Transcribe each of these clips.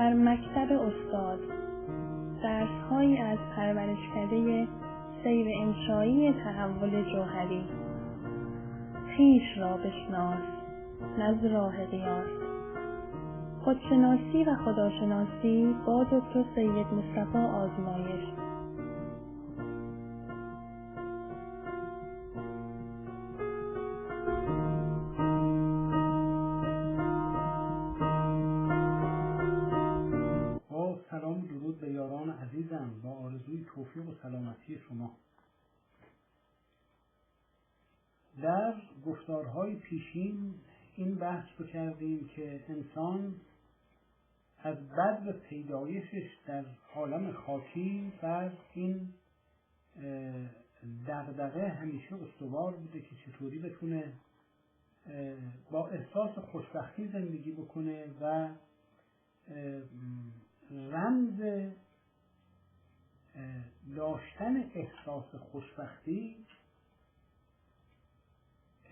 در مکتب استاد، درس‌هایی از پرورشکده سیر انشایی تحول جوهری. خویش را بشناس، نه ز راه قیاس. خودشناسی و خداشناسی با دکترسیدمصطفی آزمایش. سلام و درود به یاران عزیزم با آرزوی توفیق و سلامتی شما. در گفتارهای پیشین این بحث رو کردیم که انسان از بدو پیدایشش در عالم خاکی بر این دغدغه همیشه استوار بوده که چطوری بتونه با احساس خوشبختی زندگی بکنه و رمز داشتن احساس خوشبختی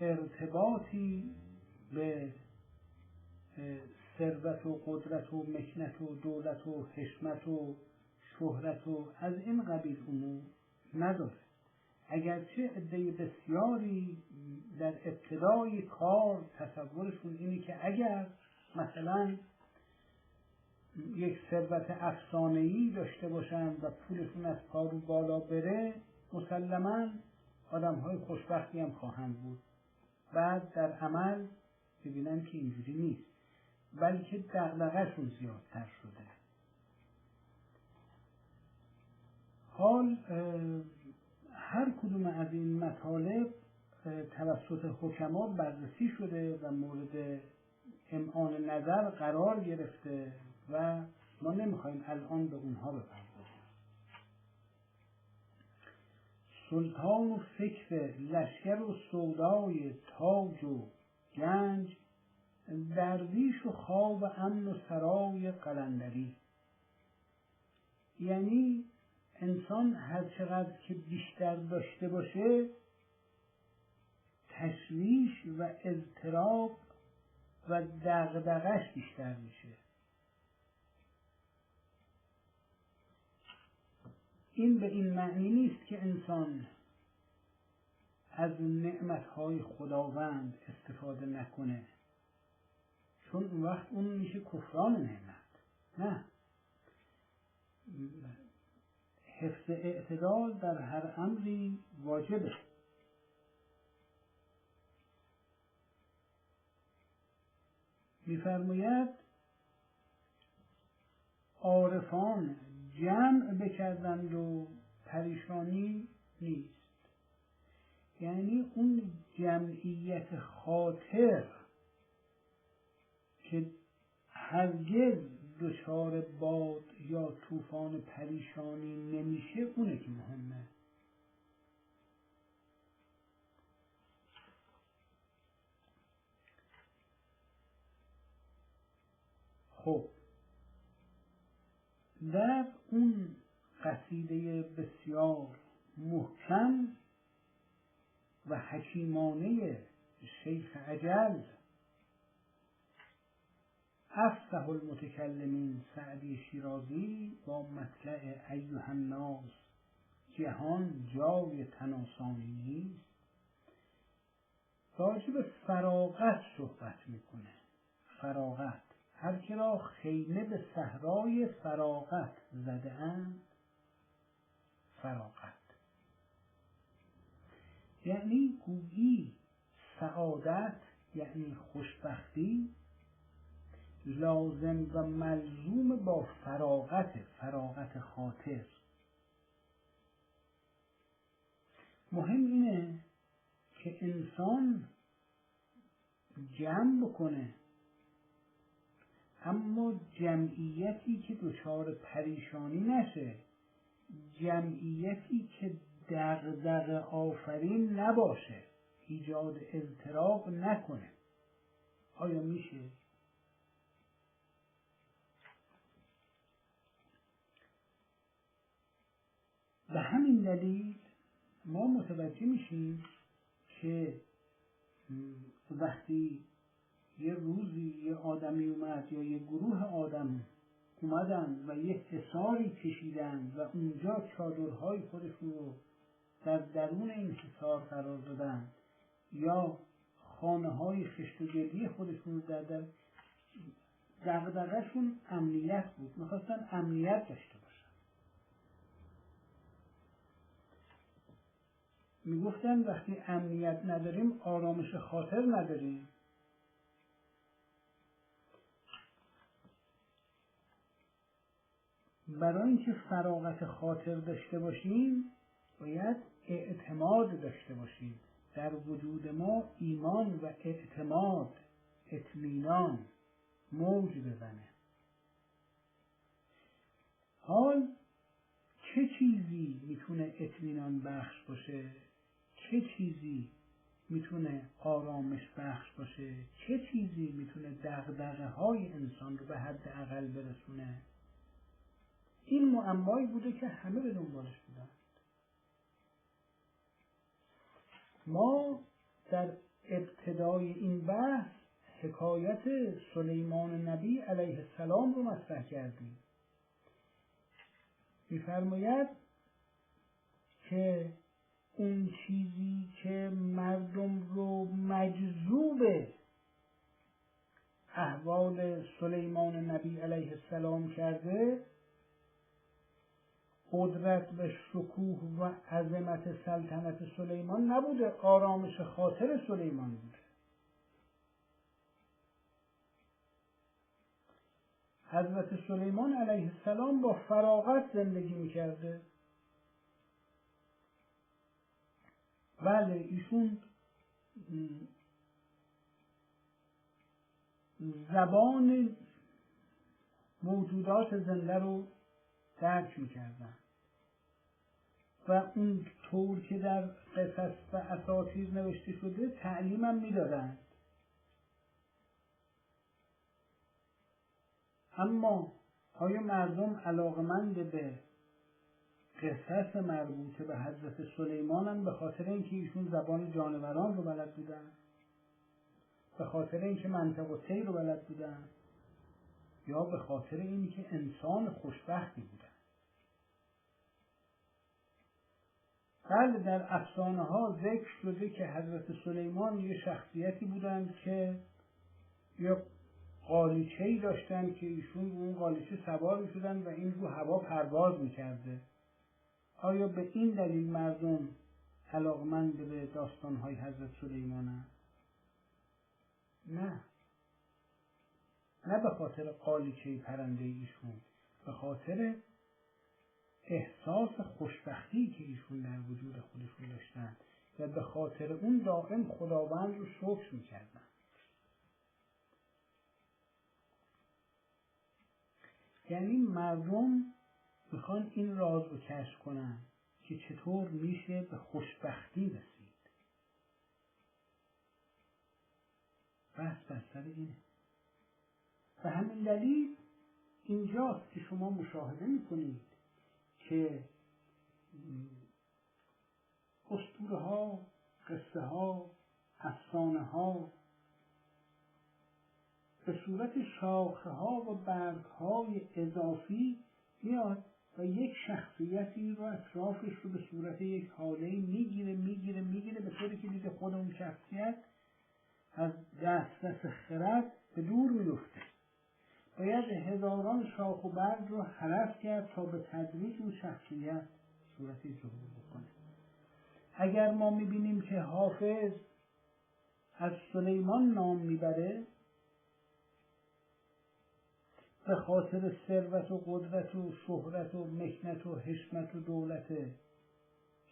ارتباطی به ثروت و قدرت و مکنت و دولت و حشمت و شهرت و از این قبیل امور نداره. اگرچه عده بسیاری در ابتدای کار تصورشون اینه که اگر مثلا یک ثروت افسانه‌ای داشته باشن و پولشون از پا رو بالا بره مسلماً آدم‌های خوشبختی هم خواهند بود. بعد در عمل ببینن که اینجوری نیست، بلکه دغدغه‌شون زیادتر شده. حال هر کدوم از این مطالب توسط حکما بررسی شده و مورد امعان نظر قرار گرفته و ما نمیخوایم الان به اونها بپردازیم. سلطان و فکر، لشکر و سودای، تاج و گنج، درویش و خواب و امن و سرای قلندری. یعنی انسان هر چقدر که بیشتر داشته باشه تشویش و اضطراب و دغدغه‌اش بیشتر میشه. این به این معنی نیست که انسان از نعمتهای خداوند استفاده نکنه، چون اون وقت اون میشه کفران نعمت. نه، حفظ اعتدال در هر امری واجبه. می‌فرماید عارفان جمع بکردند و پریشانی نیست. یعنی اون جمعیت خاطر که هرگز دچار باد یا طوفان پریشانی نمیشه اونه که مهمه. خب در اون قصیده بسیار محکم و حکیمانه شیخ اجل افصح المتکلمین سعدی شیرازی با مطلع ایها الناس جهان جای تناسانی نیست راجع به فراغت صحبت میکنه. فراغت، هر که را خیمه به صحرای فراغت زده اند، فراغت یعنی گویی سعادت یعنی خوشبختی لازم و ملزوم با فراغت خاطر. مهم اینه که انسان جمع بکنه، اما جمعیتی که دچار پریشانی نشه، جمعیتی که دغدغه آفرین نباشه، ایجاد اضطراب نکنه. آیا میشه؟ به همین دلیل ما متوجه میشیم که وقتی یه روزی یه آدمی اومد یا یه گروه آدم اومدن و یک حصاری کشیدن و اونجا چادرهای خودشون رو در درون این حصار قرار دادن یا خانه‌های خشت و گلی خودشون رو در دغدغه‌شون امنیت بود، میخواستن امنیت داشته باشن. میگفتن وقتی امنیت نداریم آرامش خاطر نداریم. برای اینکه فراغت خاطر داشته باشیم باید اعتماد داشته باشیم. در وجود ما ایمان و اعتماد، اطمینان موج بزنه. حال چه چیزی میتونه اطمینان بخش باشه؟ چه چیزی میتونه آرامش بخش باشه؟ چه چیزی میتونه دغدغه های انسان رو به حد اقل برسونه؟ این معمایی بوده که همه به دنبالش بودن. ما در ابتدای این بحث حکایت سلیمان نبی علیه السلام رو مطرح کردیم. می‌فرماید که اون چیزی که مردم رو مجذوب احوال سلیمان نبی علیه السلام کرده قدرت و شکوه و عظمت سلطنت سلیمان نبوده، آرامش خاطر سلیمان بوده. حضرت سلیمان علیه السلام با فراغت زندگی میکرده. بله ایشون زبان موجودات زنده رو درک میکردن و اون طور که در قصص و اساطیر نوشته شده تعلیمم میدادن. اما آیا مردم علاقمند به قصص مربوطه به حضرت سلیمانن به خاطر اینکه ایشون زبان جانوران رو بلد بودن؟ به خاطر اینکه منطق و سیر رو بلد بودن؟ یا به خاطر اینکه انسان خوشبختی بودن؟ بله در افسانه ها ذکر شده که حضرت سلیمان یه شخصیتی بودن که یه قالیچه‌ای داشتن که ایشون رو اون قالیچه سوار می‌شدن و این رو هوا پرواز می‌کرده. آیا به این دلیل مردم علاقمند به داستان‌های حضرت سلیمانن؟ نه. نه به خاطر قالیچه پرنده ایشون، به خاطر احساس خوشبختی که ایشون در وجود خودشون داشتن و به خاطر اون دائم خداوند رو شکر می‌کردن. یعنی مردم میخوان این راز رو کشف کنن که چطور میشه به خوشبختی رسید. بحث بر سر اینه. به همین دلیل اینجاست که شما مشاهده میکنید که اسطوره ها، قصه ها، افسانه ها به صورت شاخه ها و برگ های اضافی میاد و یک شخصیتی رو اطرافش رو به صورت یک حاله میگیره به طوری که دیگه خود اون شخصیت از دسترس خرد به دور میفته. باید هزاران شاخ و برگ رو حرف کرد تا به تدریج اون شخصیت صورتی ظهور بکنه. اگر ما میبینیم که حافظ از سلیمان نام میبره به خاطر ثروت و قدرت و شهرت و مکنت و حشمت و دولت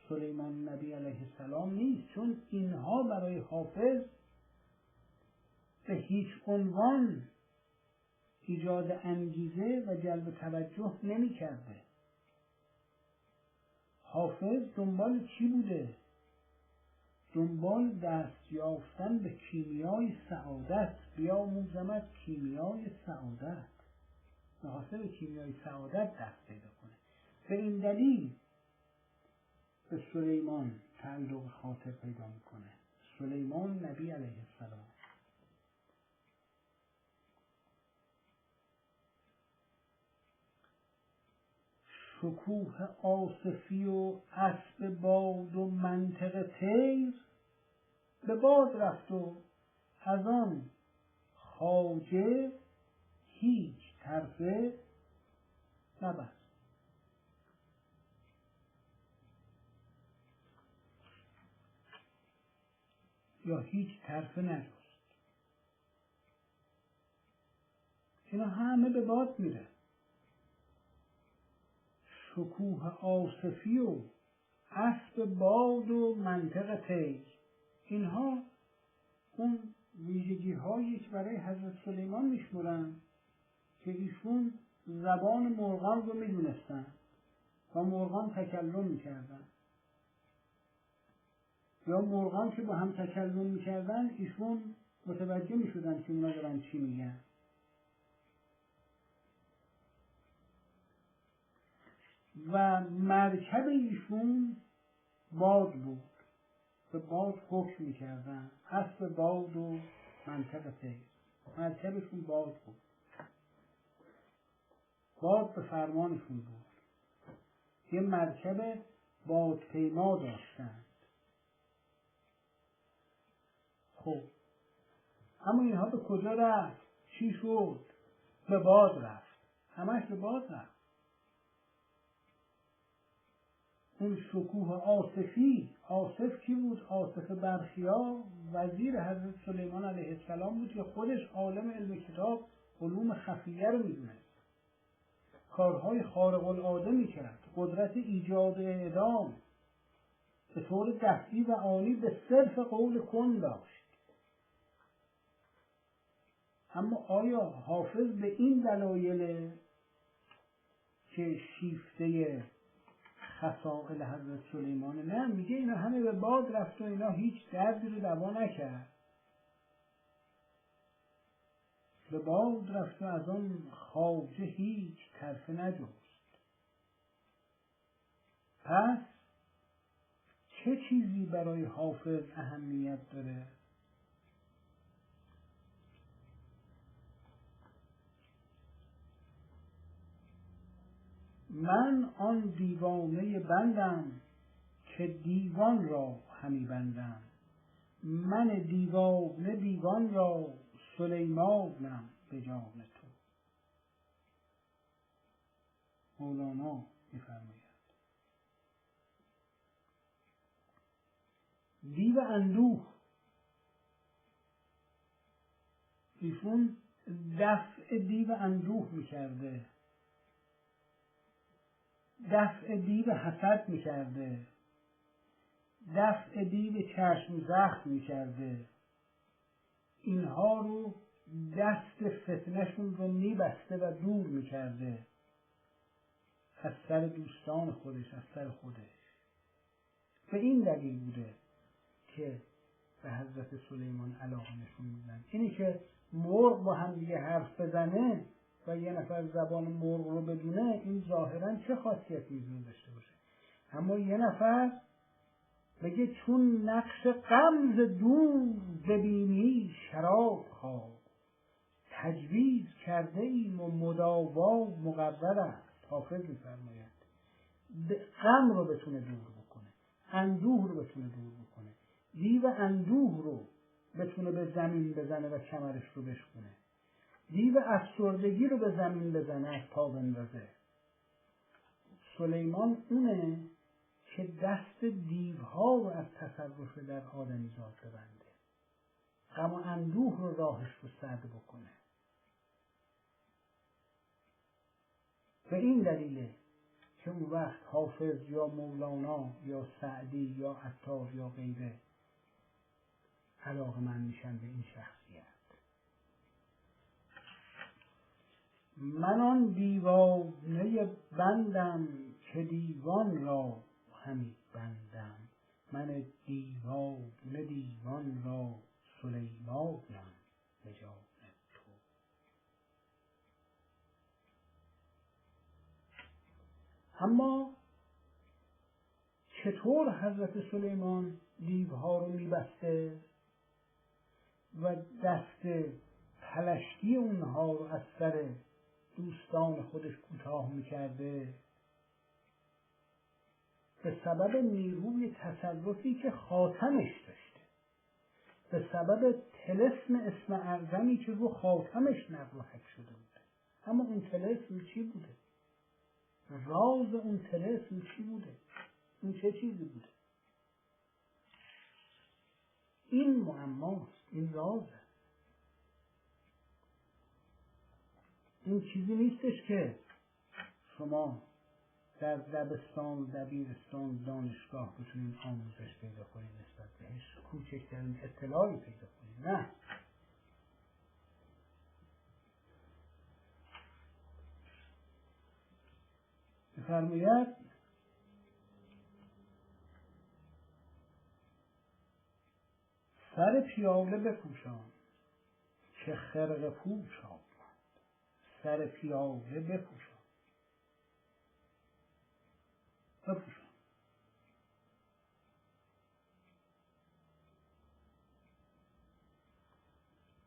سلیمان نبی علیه السلام نیست، چون اینها برای حافظ به هیچ عنوان ایجاد انگیزه و جلب توجه نمی کرده. حافظ دنبال چی بوده؟ دنبال دست یافتن به کیمیای سعادت. بیاموزمت کیمیای سعادت. می‌خواسته به کیمیای سعادت دست پیدا کنه. به این دلیل به سلیمان تعلق خاطر پیدا میکنه. سلیمان نبی علیه السلام. شکوه آصفی و اسب باد و منطق طیر، به باد رفت و از آن خواجه هیچ طرفه نبست. یا هیچ طرفه نجست. اینا همه به باد میره. شکوه آصفی و اسب باد و منطق طیر، اینها اون ویژگی هایی که برای حضرت سلیمان میشمرن که ایشون زبان مرغان رو میدونستن و مرغان تکلم میکردن، یا مرغان که با هم تکلم میکردن ایشون متوجه میشدن که اونا دارن چی میگن. و مرکب ایشون باد بود، به باد حکم میکردن، اسب باد و منطق طیر، مرکبشون باد بود، باد به فرمانشون بود. یه مرکب بادپیما داشتند. خب اما اینها به کجا رفت؟ چی شد؟ به باد رفت، همش به باد رفت. اون شکوه آصفی، آصف کی بود؟ آصف برخیا وزیر حضرت سلیمان علیه السلام بود که خودش عالم علم کتاب، علوم خفیه رو میدونه، کارهای خارق العاده میکرد، قدرت ایجاد اعدام به طور دستی و آنی به صرف قول کن داشت. اما آیا حافظ به این دلایل که شیفته خصائل حضرت سلیمان؟ نه، میگه اینا همه به باد رفت و اینا هیچ دردی رو دوا نکرد. به باد رفت و از آن خواجه هیچ طرفه نجست. پس چه چیزی برای حافظ اهمیت داره؟ من آن دیوانه بندم که دیوان را همی بندم، من دیوانه دیوان را سلیمانم به جان تو. مولانا می‌فرماید دیو اندوه، ایشون دفع دیو اندوه می‌کرده، دفع دیو حسد می‌کرده، دفع دیو چشم زخم می‌کرده. اینها رو دست فتنه‌شون رو می‌بسته و دور می‌کرده از سر دوستان خودش، از سر خودش. به این دلیل بوده که به حضرت سلیمان علاقه نشون میدن. اینی که مرغ با هم دیگه حرف بزنه و یه نفر زبان مرغ رو بدونه، این ظاهرا چه خاصیتی میتونه داشته باشه؟ اما یه نفر بگه چون نقش غمز دور ببینی شراب خواه، تجویز کرده ایم و مداوا مقرر است. حافظ می‌فرماید غم رو بتونه دور بکنه، اندوه رو بتونه دور بکنه، دیو اندوه رو بتونه به زمین بزنه و کمرش رو بشکنه، دیو افسردگی رو به زمین بزنه، از پا بندازه. سلیمان اونه که دست دیوها رو از تصرف در آدمیزاد ببنده، غم و اندوه رو راهش رو سد بکنه. به این دلیله که اون وقت حافظ یا مولانا یا سعدی یا عطار یا غیره علاقه‌مند میشن به این شخصیت. من آن دیوانه بندم که دیوان را همی بندم، من دیوانه دیوان را سلیمانم به جان تو. اما چطور حضرت سلیمان دیوها رو میبسته و دست پلشتی اونها رو از سر دوستان خودش کوتاه میکرده؟ به سبب نیروی تصرفی که خاتمش داشته، به سبب طلسم اسم اعظمی که رو خاتمش نقل و حک شده بوده. اما اون طلسم چی بوده؟ راز اون طلسم چی بوده؟ این چه چیزی بوده؟ این معماست، این رازه. این چیزی نیستش که شما در دبستان، دبیرستان، دانشگاه بتونید آموزش پیدا کنید نسبت بهش، کوچکترین اطلاعی پیدا کنید. نه، می‌فرماید سر پیاله بپوشان که خرقه پوش آمد. سر پیاله بپوشان.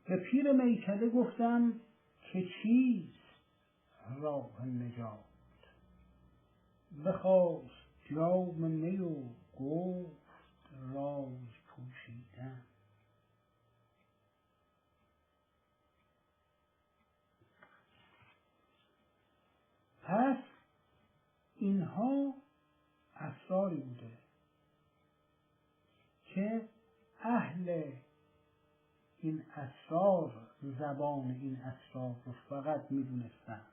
به پیر میکده گفتم که چیست راه نجات، بخواست جام می و گفت راز پوشیدن. پس اینها اسراری بوده که اهل این اسرار زبان این اسرار رو فقط میدونستند.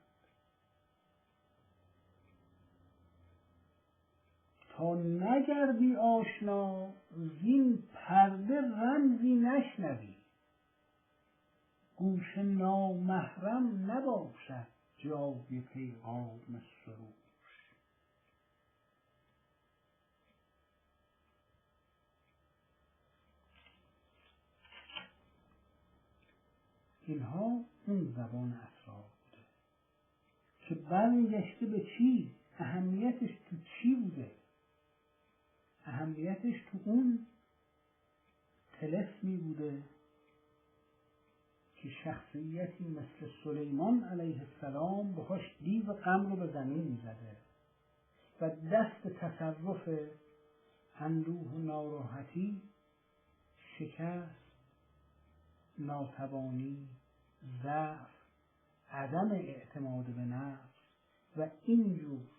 تا نگردی آشنا زین پرده رمزی نشنوی، گوش نامحرم نباشد جای پیغام سروش. اینها اون زبان اسرار بوده که برمیگشته به چی؟ اهمیتش تو چی بوده؟ اهمیتش تو اون طلسمی بوده که شخصیتی مثل سلیمان علیه السلام باهاش دیو غم رو به زمین میزده و دست تصرف اندوه و ناراحتی، شکست، ناتوانی، ضعف، عدم اعتماد به نفس و اینجور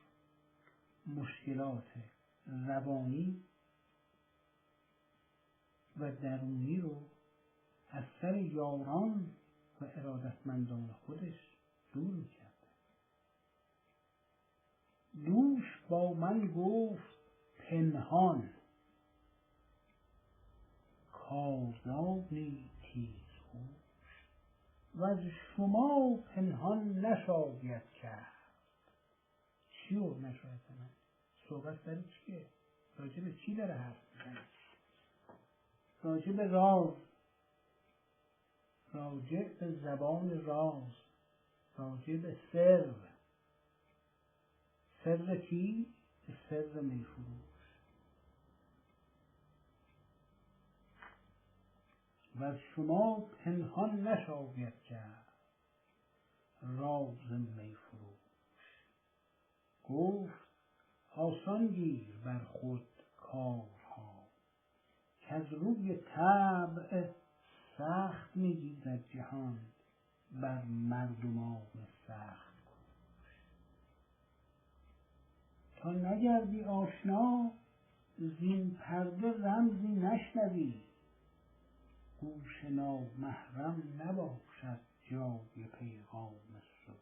مشکلات روانی و درونی رو از سر یاران و ارادتمندان خودش دور میکرد. دوش با من گفت پنهان، کاردانی تیزهوش، و از شما پنهان نشاید کرد. چی رو نشاید کنم؟ صحبت سر چیه؟ راجع به چی داره حرف میزنه؟ راجع به راز، راجع به زبان راز، راجع به سر. سر کی؟ سر میفروش. و از شما پنهان نشاید کرد راز میفروش. گفت آسان گیر بر خود کارها، که از روی طبع سخت میگیرد جهان بر مردمان سخت کوش. تا نگردی آشنا زین پرده رمزی نشنوی، گوش نامحرم نباشد جای پیغام سروش.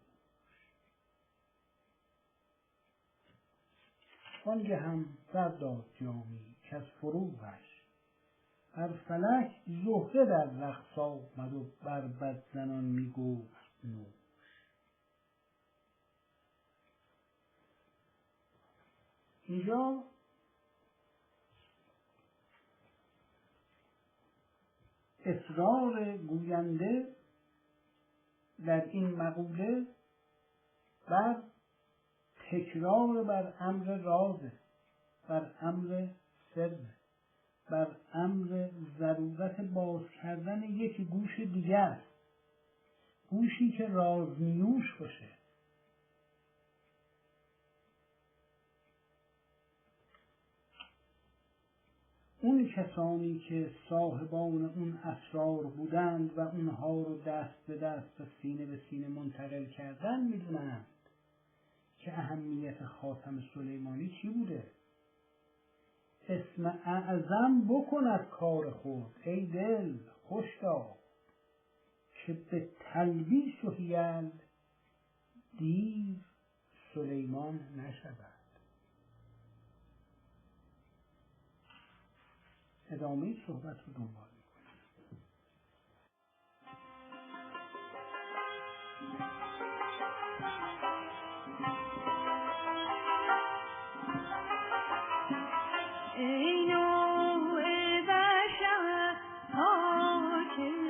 آنگه هم برداد جامی که از فروغش بر فلک زهره در رقص آمد و بر بدزنان می گفت نوش. اینجا اصرار گوینده در این مقوله بر تکرار بر امر رازه، بر امر سر، بر امر ضرورت باز کردن یک گوش دیگر، گوشی که رازنیوش باشه. اون کسانی که صاحبان اون اسرار بودند و اونها رو دست به دست و سینه به سینه منتقل کردن میدونند که اهمیت خاتم سلیمانی چی بوده. اسم اعظم بکن از کار خود ای دل خوش دار، که به تلبیس و حیل دیو سلیمان نشود. ادامه صحبت رو دنبال میکنیم. ای نوع بشر حاکم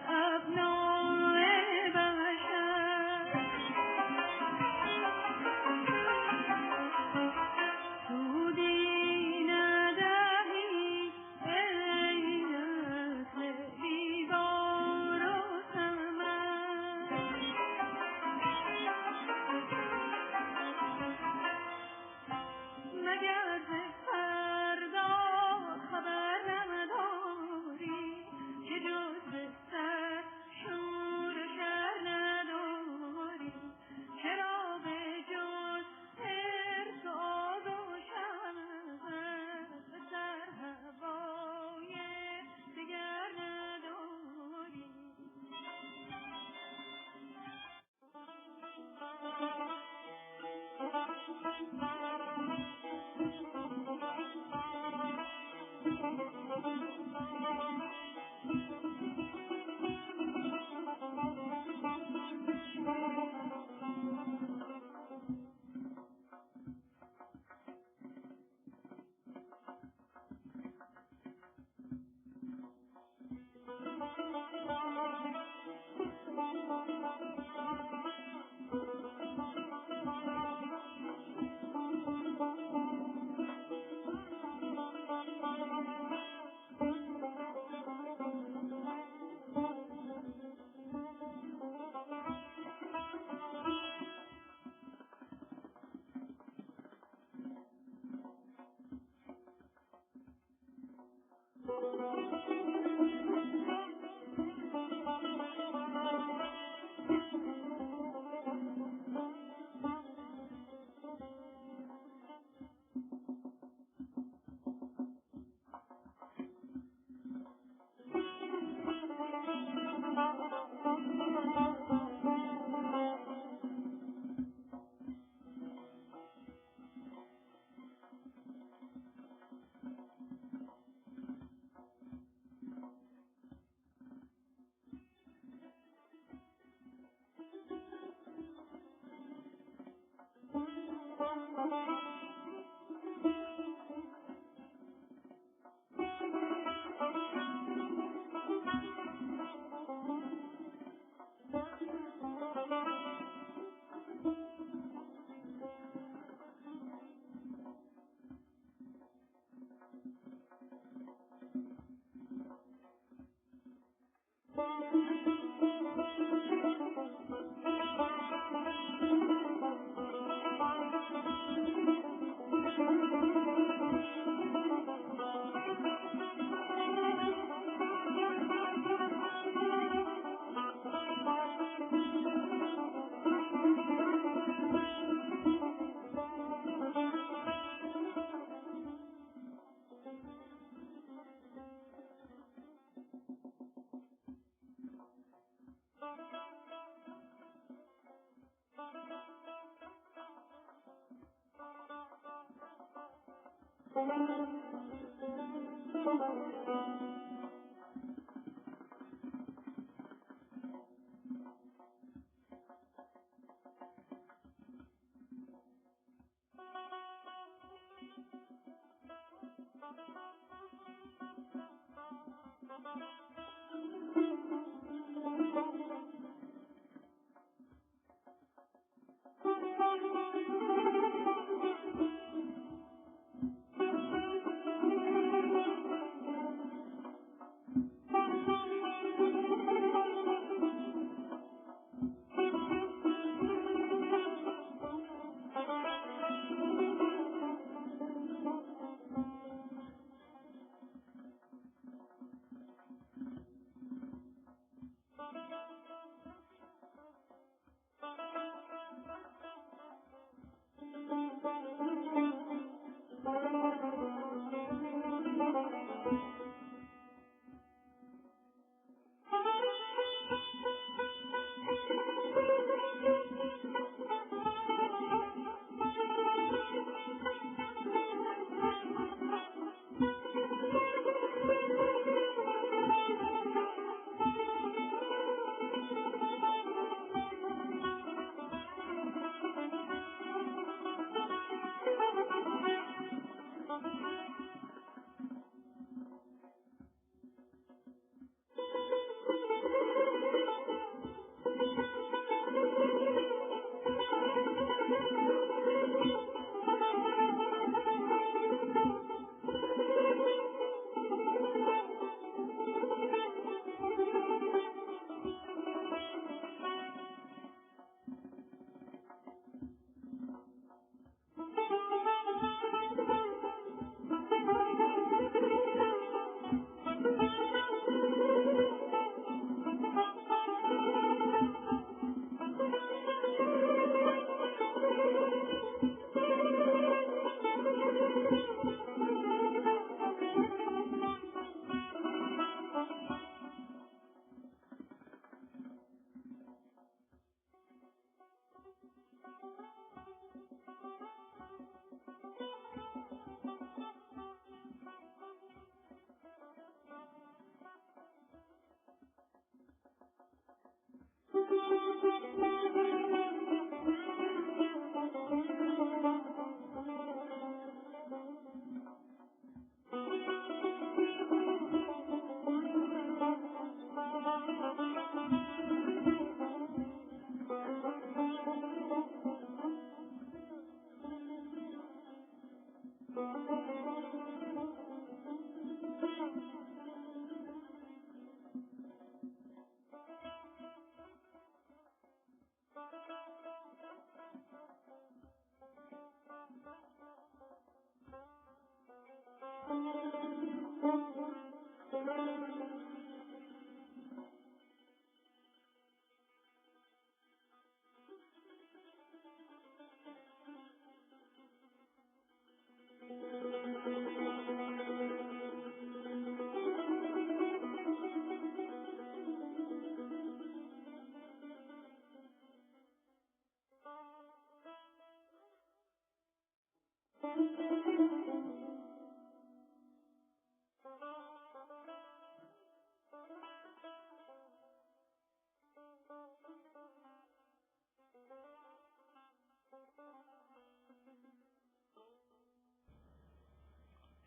ابناء بشر، سودی ندهی ای نسل بیدار و سمن، مگر ز فردا خبر نداری که جز به سر شور و شر نداری، چرا به جز حرص و آز و شهوت به سر هوای دگر نداری.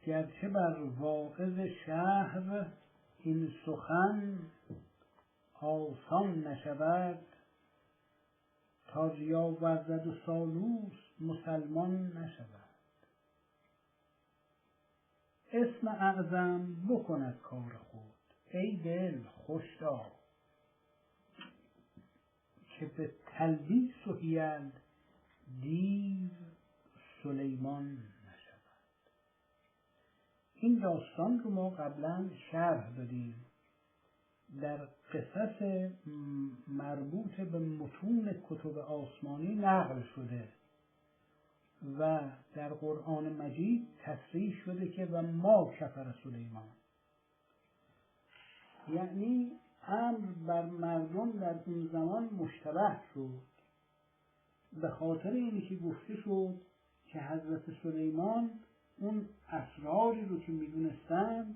گرچه بر واعظ شهر این سخن آسان نشود، تا ریا ورزد و سالوس مسلمان نشود. اسم اعظم بکند کار خود، ای دل خوش دار که به تلبیس و حیل دیو سلیمان نشود. این داستان رو ما قبلا شرح دادیم، در قصص مربوط به متون کتب آسمانی نقل شده و در قرآن مجید تصریح شده که و ما کفر سلیمان، یعنی امر بر مردم در اون زمان مشتبه شد، به خاطر اینی که گفته شد که حضرت سلیمان اون اسراری رو که میدونستن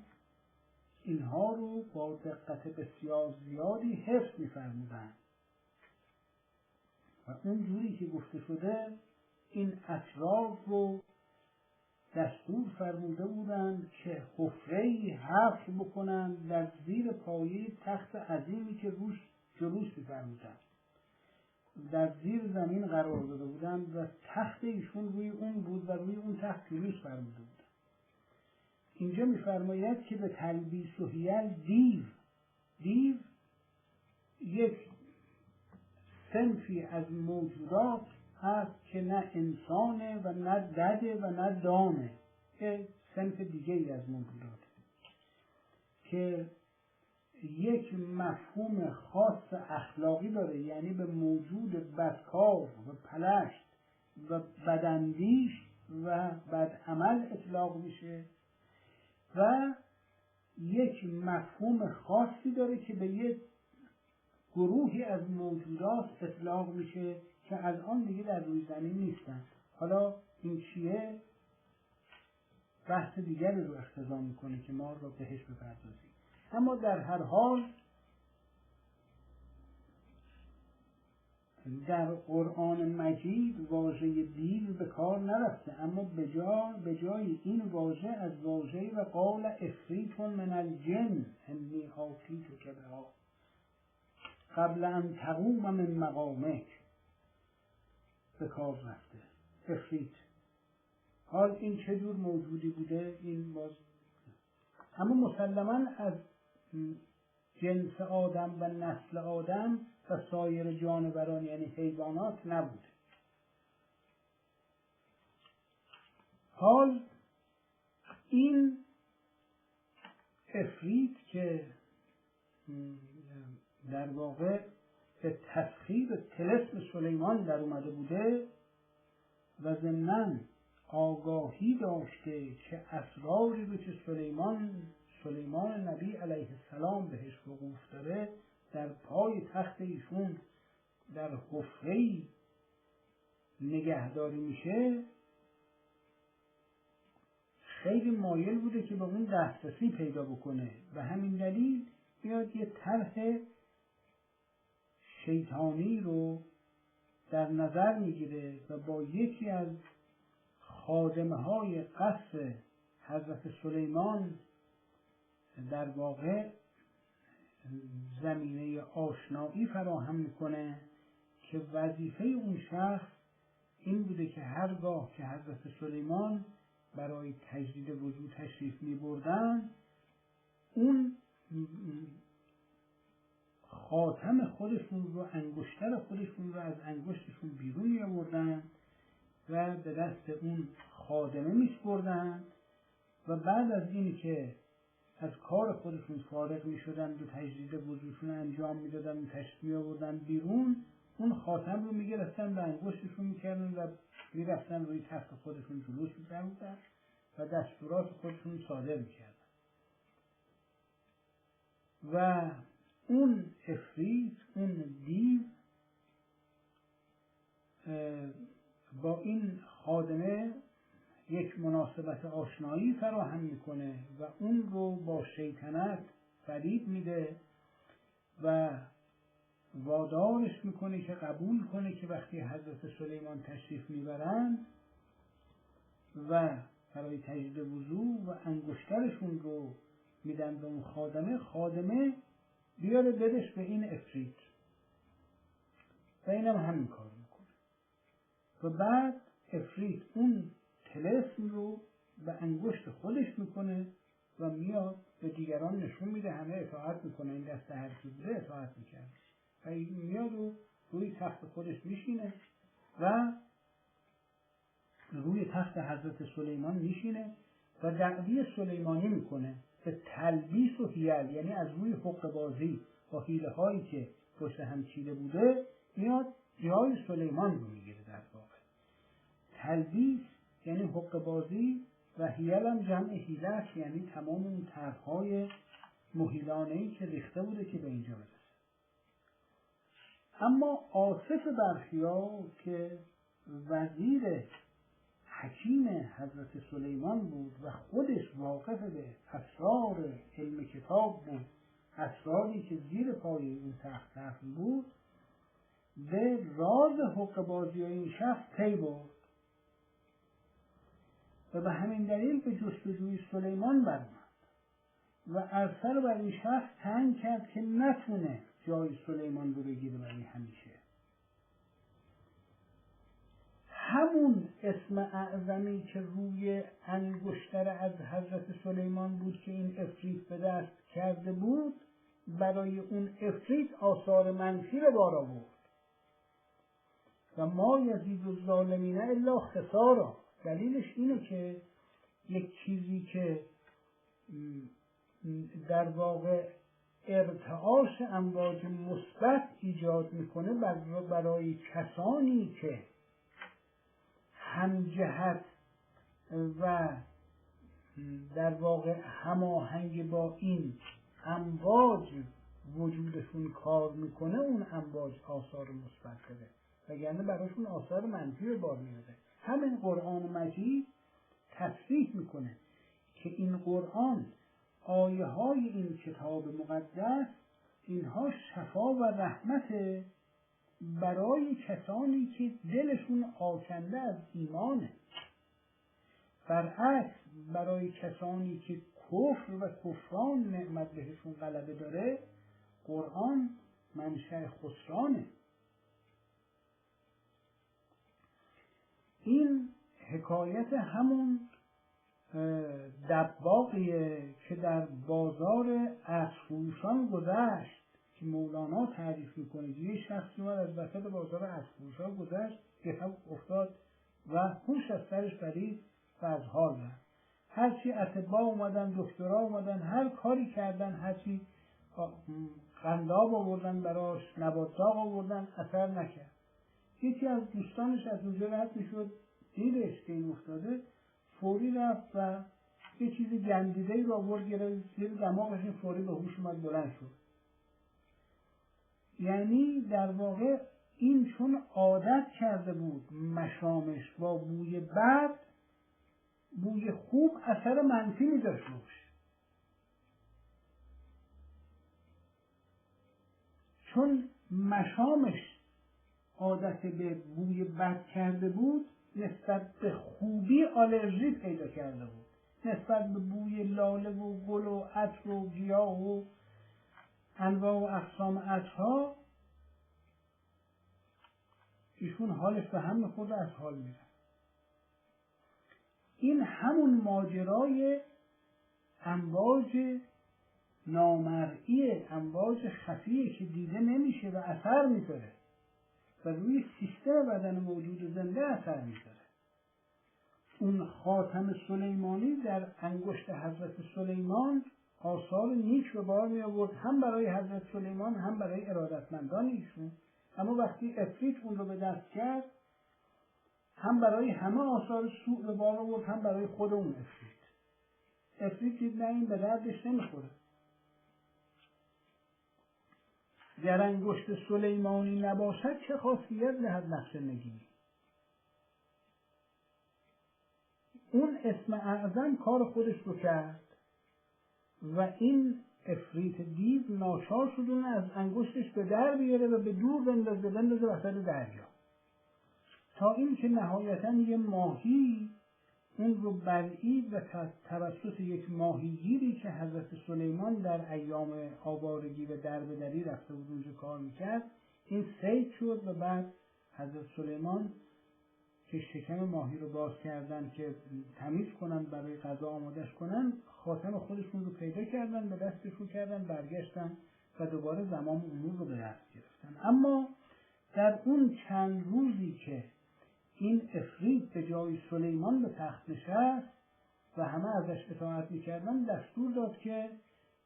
اینها رو با دقت بسیار زیادی حفظ می‌فرمودن و اون جوری که گفته شده این اسرار رو دستور فرموده بودند که حفره‌ای حفر بکنن در زیر پایه تخت عظیمی که روش جلوس می‌فرمودن، در زیر زمین قرار داده بودند و تخت ایشون روی اون بود و روی اون تخت جلوس فرموده بودند. اینجا می‌فرماید که به تلبیس و حیل دیو یک صنفی از موجودات هست که نه انسانه و نه دده و نه دامه، یک صنف دیگه ای از موجودات که یک مفهوم خاص اخلاقی داره، یعنی به موجود بدکار و پلشت و بداندیش و بدعمل اطلاق میشه و یک مفهوم خاصی داره که به یک گروهی از موجودات اطلاق میشه که از آن دیگه در روی زمین نیستن. حالا این چیه؟ بحث دیگری رو اقتضا میکنه که ما رو بهش بپردازیم. اما در هر حال در قرآن مجید واژه دیو به کار نرفته، اما به جای این واژه از واژه و قال افریت من الجن انی آتیت کبها قبل ان تقوم من مقامک به کار رفته. افریت حال این چه جور موجودی بوده؟ این باز اما مسلماً از جنس آدم و نسل آدم و سایر جانوران یعنی حیوانات نبوده. حال این افریت که در واقع به تسخیر طلسم سلیمان در اومده بوده و ضمناً آگاهی داشته که اسراری رو که سلیمان نبی علیه السلام بهش وقوف داره در پای تخت ایشون در حفره‌ای نگهداری میشه، خیلی مایل بوده که به اون دسترسی پیدا بکنه و همین دلیل میاد یه طرح شیطانی رو در نظر میگیره و با یکی از خادمه‌های قصر حضرت سلیمان در واقع زمینه آشنایی فراهم میکنه که وظیفه اون شخص این بوده که هرگاه که حضرت سلیمان برای تجدید وضو تشریف می بردن، اون خاتم خودشون رو، انگشتر خودشون رو از انگشتشون بیرون می آوردن و به دست اون خادمه می سپردن و بعد از این که از کار خودشون فارغ می شدن و تجدید وضوشون انجام می دادن و تشریف می آوردن بیرون، اون خاتم رو می گرفتن و انگشتشون می کردن و می رفتن روی تخت خودشون جلوس می کردن و دستورات خودشون صادر می کردن. و اون افریت، اون دیو با این خادمه یک مناسبت آشنایی فراهم میکنه و اون رو با شیطنت فریب میده و وادارش میکنه که قبول کنه که وقتی حضرت سلیمان تشریف میبرن و برای تجدید وضو و انگشترشون رو میدن به اون خادمه بیاره بدش به این افریت و اینم همین کار میکنه و بعد افریت اون طلسم رو به انگشت خودش میکنه و میاد به دیگران نشون میده، همه اطاعت میکنه، این دست هر کی بوده اطاعت میکنه و میاد و روی تخت خودش میشینه و روی تخت حضرت سلیمان میشینه و دعوی سلیمانی میکنه به تلبیس و حیل، یعنی از روی حقه بازی با حیله هایی که پشت هم چیده بوده میاد جای سلیمان رو میگیره. در واقع تلبیس یعنی حقه بازی و حیل هم جمع حیله است، یعنی تمام اون طرح‌های محیلانه‌ای که ریخته بوده که به اینجا برسه. اما آصف برخیا که وزیر حکیم حضرت سلیمان بود و خودش واقف به اسرار علم کتاب بود، اسراری که زیر پای این تخت دفن بود، به راز حقه بازی این شخص پی برد و به همین دلیل به جستجوی سلیمان برآمد و عرصه رو بر این شخص تنگ کرد که نتونه جای سلیمان رو بگیره برای همیشه. همون اسم اعظمی که روی انگشتر از حضرت سلیمان بود که این افریت به دست کرده بود، برای اون افریت آثار منفی رو بار آورد و ما یزید الظالمین الا خسارا. دلیلش اینه که یک چیزی که در واقع ارتعاش امواج مثبت ایجاد میکنه برای کسانی که همجهت و در واقع هماهنگ با این امواج وجودشون کار میکنه، اون امواج آثار مثبت داره، وگرنه براشون آثار منفی به بار میاره. همین قرآن مجید تصریح میکنه که این قرآن، آیه های این کتاب مقدس، اینها شفا و رحمت برای کسانی که دلشون آکنده از ایمانه. برعکس برای کسانی که کفر و کفران نعمت بهشون غلبه داره، قرآن منشأ خسرانه. این حکایت همون دباغیه که در بازار اسب‌فروشان گذشت که مولانا تعریف میکنه. یه شخصی اومد از وسط بازار اسب‌فروشان گذشت، یهو افتاد و هوش از سرش پرید و از حال رفت. هرچی اطباء اومدن، دکترها اومدن، هر کاری کردن، هرچی قنداب آوردن براش، نبات داغ آوردن، اثر نکرد. یکی از دوستانش از اونجا رد میشد، دیدش که این افتاده، فوری رفت و یه چیزی گندیده‌ای رو آورد گرفت زیر دماغش، این فوری به هوش اومد، بلند شد. یعنی در واقع این چون عادت کرده بود مشامش با بوی بد، بوی خوب اثر منفی می‌داشت روش. چون مشامش عادت به بوی بد کرده بود، نسبت به خوبی آلرژی پیدا کرده بود. نسبت به بوی لاله و گل و عطر و گیاه و انواع و اقسام عطرها ایشون حالش به هم می‌خورد، از حال میره. این همون ماجرای امواج نامرئی، امواج خفیه که دیده نمیشه و اثر میذاره و روی سیستم بدن موجود زنده اثر میذاره. اون خاتم سلیمانی در انگشت حضرت سلیمان آثار نیک به بار می آورد، هم برای حضرت سلیمان هم برای ارادتمندان ایشون. اما وقتی افریت اون رو به دست کرد، هم برای همه آثار سوء به بار آورد، هم برای خود اون افریت دید نه این به دردش نمیخوره. گر انگشت سلیمانی نباشد چه خاصیت دهد نقش نگینی. اون اسم اعظم کار خودش رو کرد و این افریت دیو ناچار شد اون از انگشتش به در بیاره و به دور بندازه وسط دریا، تا این که نهایتاً یه ماهی اون رو بلعید و توسط یک ماهیگیری که حضرت سلیمان در ایام آوارگی و دربدری رفته بود اونجا کار میکرد، این صید شد و بعد حضرت سلیمان که شکم ماهی رو باز کردن که تمیز کنن برای غذا آمادش کنن، خاتم خودشون رو پیدا کردن، به دستشون کردن، برگشتن و دوباره زمام امور رو به دست گرفتن. اما در اون چند روزی که این افریت به جای سلیمان به تخت نشست و همه ازش اطاعت میکردن، دستور داد که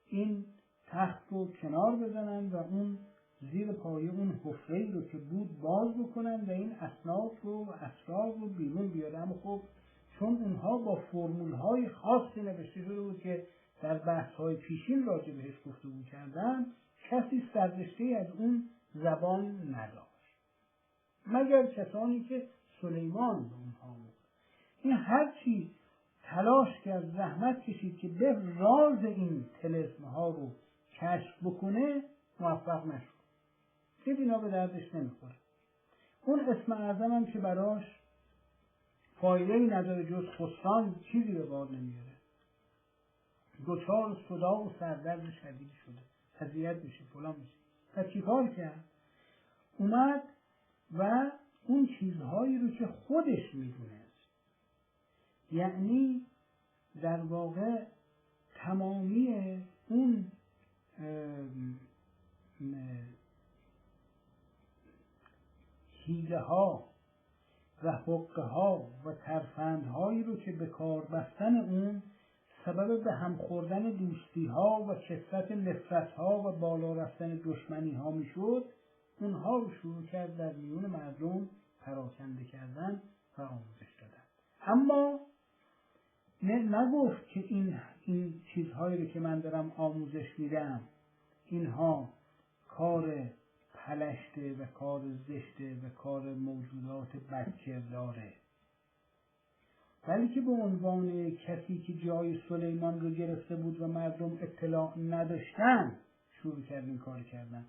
این تخت رو کنار بزنن و اون زیر پایه اون حفره‌ای رو که بود باز بکنن و این اصناف رو و اسرار رو بیرون بیاره. اما خب چون اونها با فرمول‌های خاصی نوشته شده بود که در بحث‌های پیشین راجع بهش گفتگو کردن، کسی سررشته‌ای از اون زبان نداشت مگر کسانی که سلیمان به اونها بود. این هرچی تلاش کرد، زحمت کشید که به راز این طلسم‌ها رو کشف بکنه، موفق نشد. دید اینا به دردش نمیخوره. اون اسم اعظم هم که براش فایده‌ای نداره جز خسران، چیزی به بار نمیاره. دچار صداع و سردرد شدید شده، اذیت میشه، فلان میشه. پس چیکار کرد؟ اومد و اون چیزهایی رو که خودش میدونست، یعنی در واقع تمامی اون حیله ها و حقه ها و ترفندهایی رو که به کار بستن اون سبب به هم خوردن دوستی ها و کثرت نفرت ها و بالا رفتن دشمنی ها میشد، اونها رو شروع کرد در میون مردم پراکنده کردن و آموزش دادن. اما نگفت که این چیزهایی رو که من دارم آموزش میدم اینها کار پلشته و کار زشته و کار موجودات بدکرداره، بلکه به عنوان کسی که جای سلیمان رو گرفته بود و مردم اطلاع نداشتن شروع کرد این کار کردن.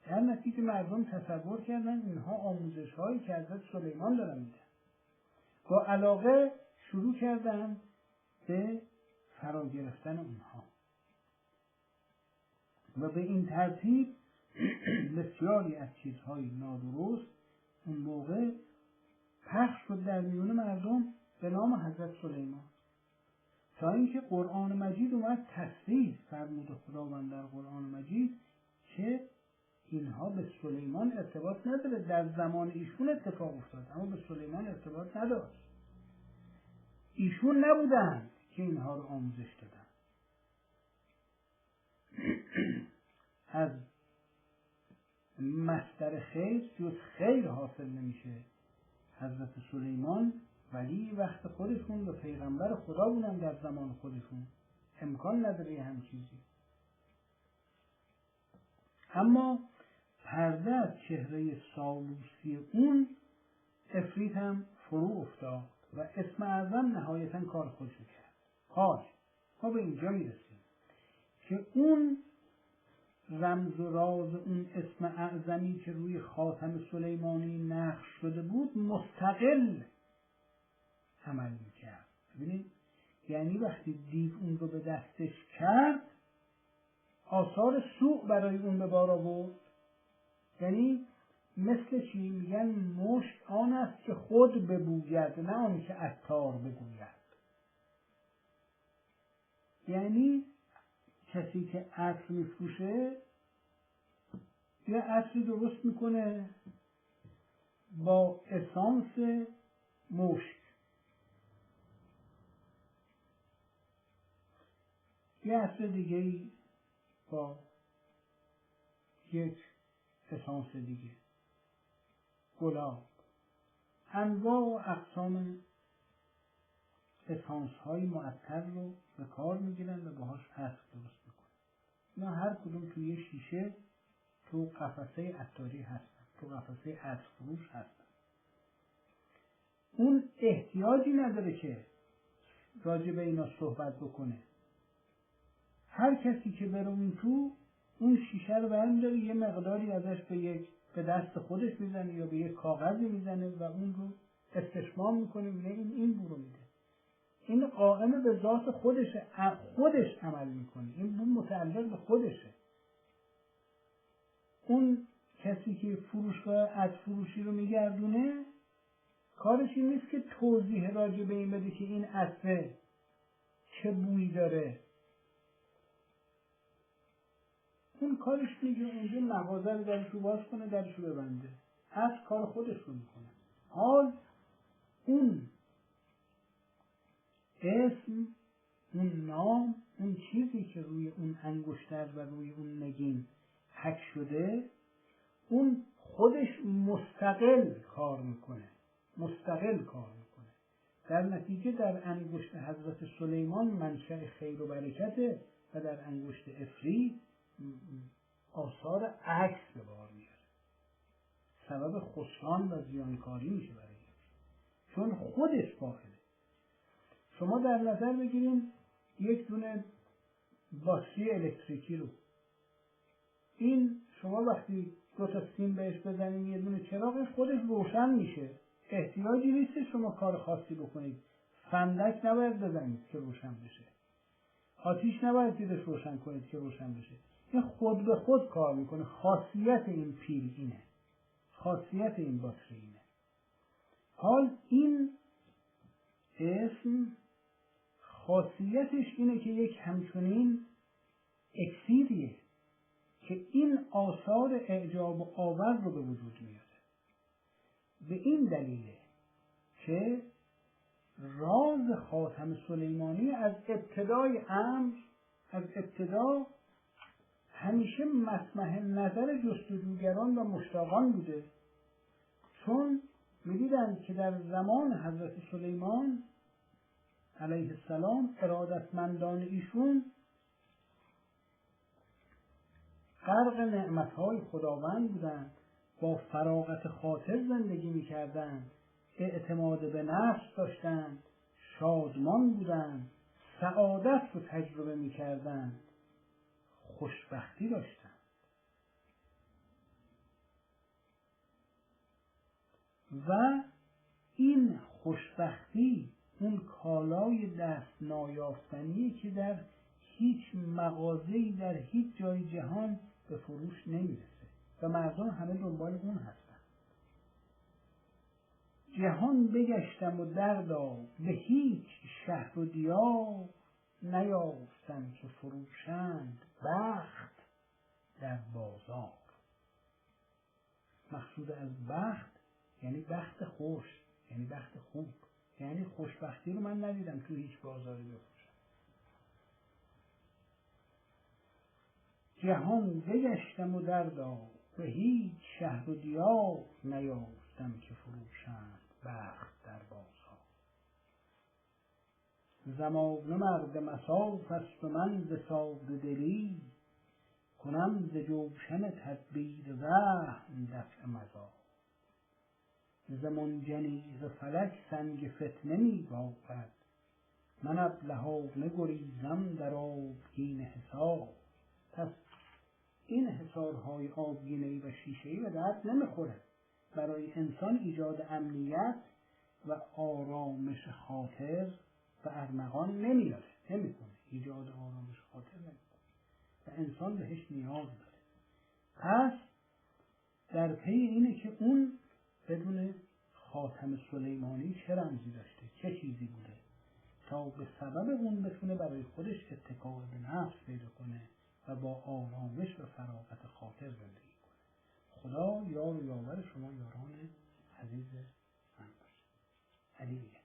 در نتیجه مردم تصور کردن اینها آموزش هایی که حضرت سلیمان دارن میدن. با علاقه شروع کردن به فرا گرفتن اونها و به این ترتیب بسیاری از چیزهای نادرست اون موقع پخش شد در میون مردم به نام حضرت سلیمان، تا اینکه قرآن مجید اومد تصریح فرمود خداوند در قرآن مجید که اینها به سلیمان ارتباط نداره. در زمان ایشون اتفاق افتاد اما به سلیمان ارتباط نداشت. ایشون نبودن که اینها رو آموزش دادن. از مصدر خیر جز خیر حاصل نمیشه. حضرت سلیمان ولی وقت خودشون و پیغمبر خدا بودن، در زمان خودشون امکان نداره هم چیزی. اما پرده از چهره سالوسی اون افریت هم فرو افتاد و اسم اعظم نهایتاً کار خودشو کرد. حال ما به اینجا میرسیم که اون رمز و راز اون اسم اعظمی که روی خاتم سلیمانی نقش شده بود مستقل عمل میکرد. ببینید، یعنی وقتی دیو اون رو به دستش کرد آثار سوء برای اون به بار آورد. یعنی مثل چی؟ میگن مشک آن است که خود ببوید نه آن که عطار بگوید. یعنی کسی که عطر میفروشه یه عطری درست میکنه با اسانس مشک، یه عطر دیگه با یک اسانس دیگه، گلاب، انواع و اقسام اسانس های معطر رو به کار میگیرن و باهاش عطر درست میکنن. اینا هر کدوم توی یه شیشه تو قفسه عطاری هستن، تو قفسه عطر فروش هستن. اون احتیاجی نداره که راجع به اینا صحبت بکنه. هر کسی که بره اون تو اون شیشه رو برمی‌داره، یه مقداری ازش به دست خودش میزنه یا به یک کاغذی میزنه و اون رو استشمام میکنه، میگه این بو رو میده. این قائم به ذات خودشه، خودش عمل میکنه، این بو متعلق به خودشه. اون کسی که فروشگاه عطر فروشی رو میگردونه کارش این نیست که توضیح راجع به این بده که این عطر چه بویی داره. اون کارش میگه اونجا مغازه رو درشو باز کنه، درشو ببنده، از کار خودش رو میکنه. حال اون اسم، اون نام، اون چیزی که روی اون انگشتر و روی اون نگین حک شده، اون خودش مستقل کار میکنه. در نتیجه در انگشت حضرت سلیمان منشأ خیر و برکته و در انگشت افریت آثار عکس به بار میاره، سبب خسران و زیانکاری میشه برای این، چون خودش فاعله. شما در نظر بگیرین یک دونه باتری الکتریکی رو، این شما وقتی دو تا سیم بهش بزنید یه دونه چراغش خودش روشن میشه، احتیاجی نیست شما کار خاصی بکنید، فندک نباید بزنید که روشن بشه، آتیش نباید زیرش روشن کنید که روشن بشه، این خود به خود کار میکنه. خاصیت این پیل اینه، خاصیت این باتری اینه. حال این اسم خاصیتش اینه که یک همچنین اکسیریه که این آثار اعجاب آور رو به وجود میاره. به این دلیله که راز خاتم سلیمانی از ابتدای امر، از ابتدا همیشه مسمح نظر جستجوگران و مشتاقان بوده، چون می‌دیدند که در زمان حضرت سلیمان علیه السلام ارادتمندان ایشون غرق نعمتهای خداوند بودند، با فراغت خاطر زندگی می‌کردند، اعتماد به نفس داشتند، شادمان بودند، سعادت رو تجربه می‌کردند، خوشبختی داشتند. و این خوشبختی اون کالای دست نایافتنیه که در هیچ مغازه‌ای در هیچ جای جهان به فروش نمیرسه و مردم همه دنبال اون هستن. جهان بگشتم و دردا، به هیچ شهر و دیار نیافتم که فروشند بخت در بازار. مقصود از بخت یعنی بخت خوش، یعنی بخت خوب، یعنی خوشبختی رو من ندیدم تو هیچ بازاری بفروشم. جهان بگشتم و دردا، به هیچ شهر و دیار نیافتم که فروشند بخت در بازار. زمانه مرد مصاف است و من ز ساده دلی، کنم ز جوشن تدبیر وهم دفع مضار. ز منجنیق فلک سنگ فتنه می باید، من ابلهانه گریزم در آبگین حصار. پس این حصارهای آبگینه‌ای و شیشه‌ای به درد نمیخوره، برای انسان ایجاد امنیت و آرامش خاطر و ارمغان نمیاره، نمیکنه، ایجاد آرامش خاطر نمیکنه و انسان بهش نیاز داره. پس در پی اینه که اون بدون خاتم سلیمانی چه رمزی داشته، چه چیزی بوده، تا به سبب اون بتونه برای خودش اتکا به نفس پیدا کنه و با آرامش و فراغت خاطر زندگی کنه. خدا یار و یاور شما یاران عزیز من باشه. علی میگه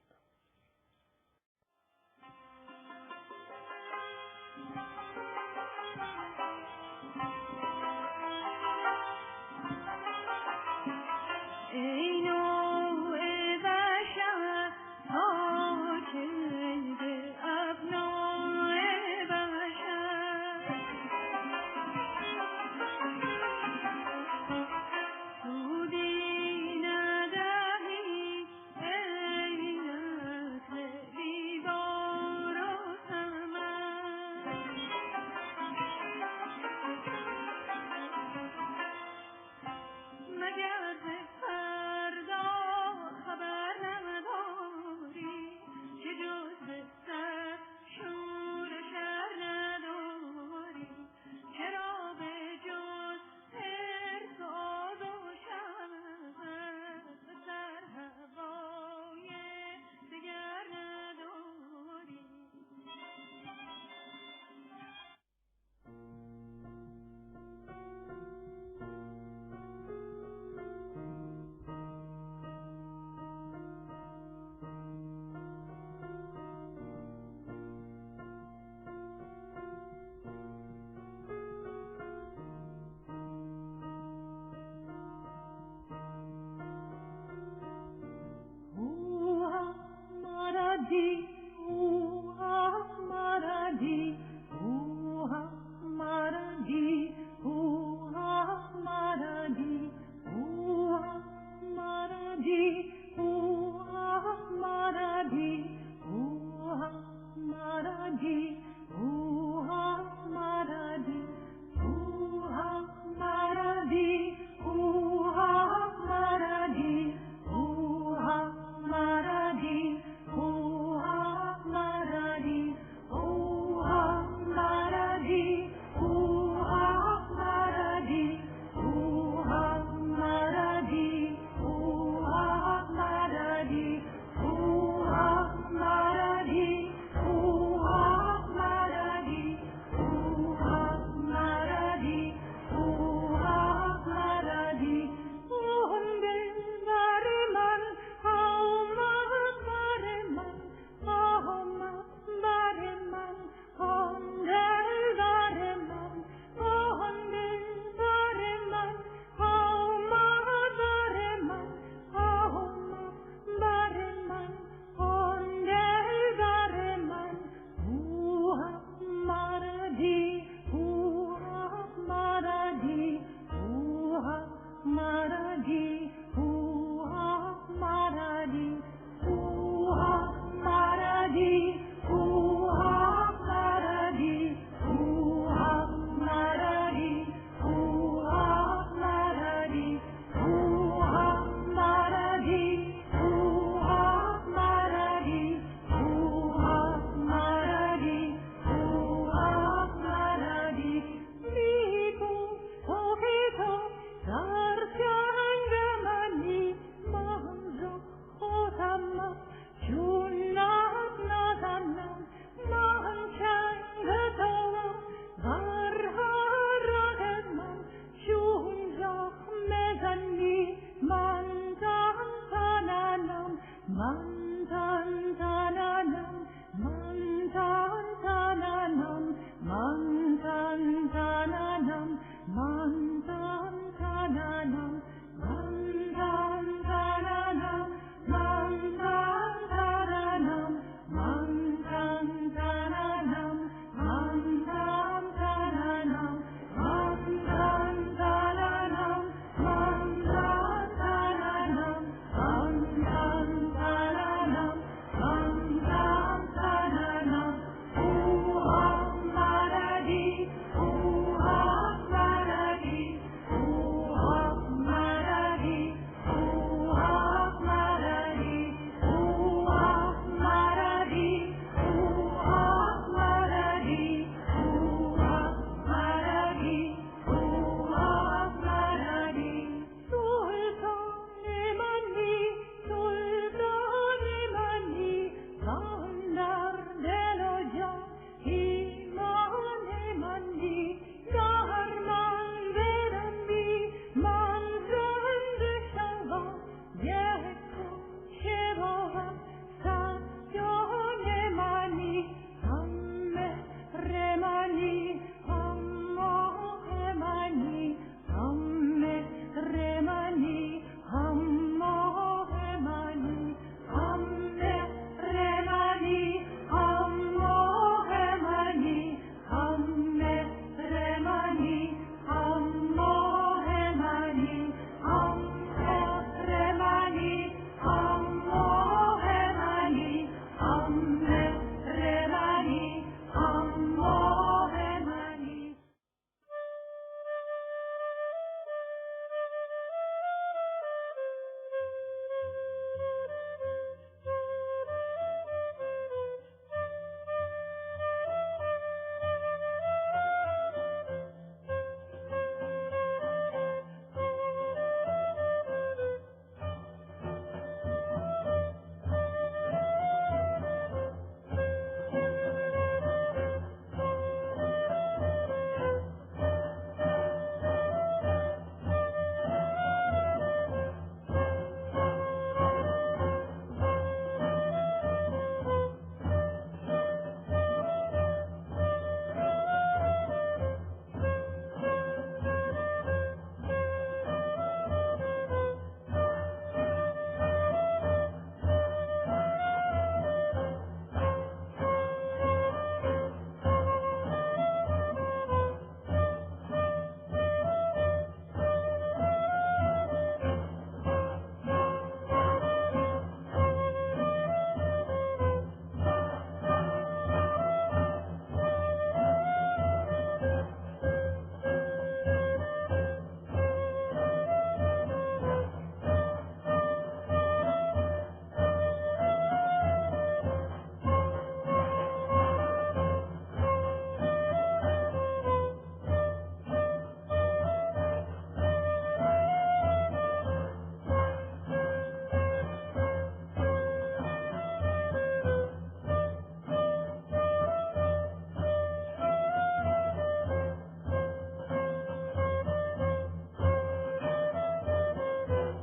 Maradi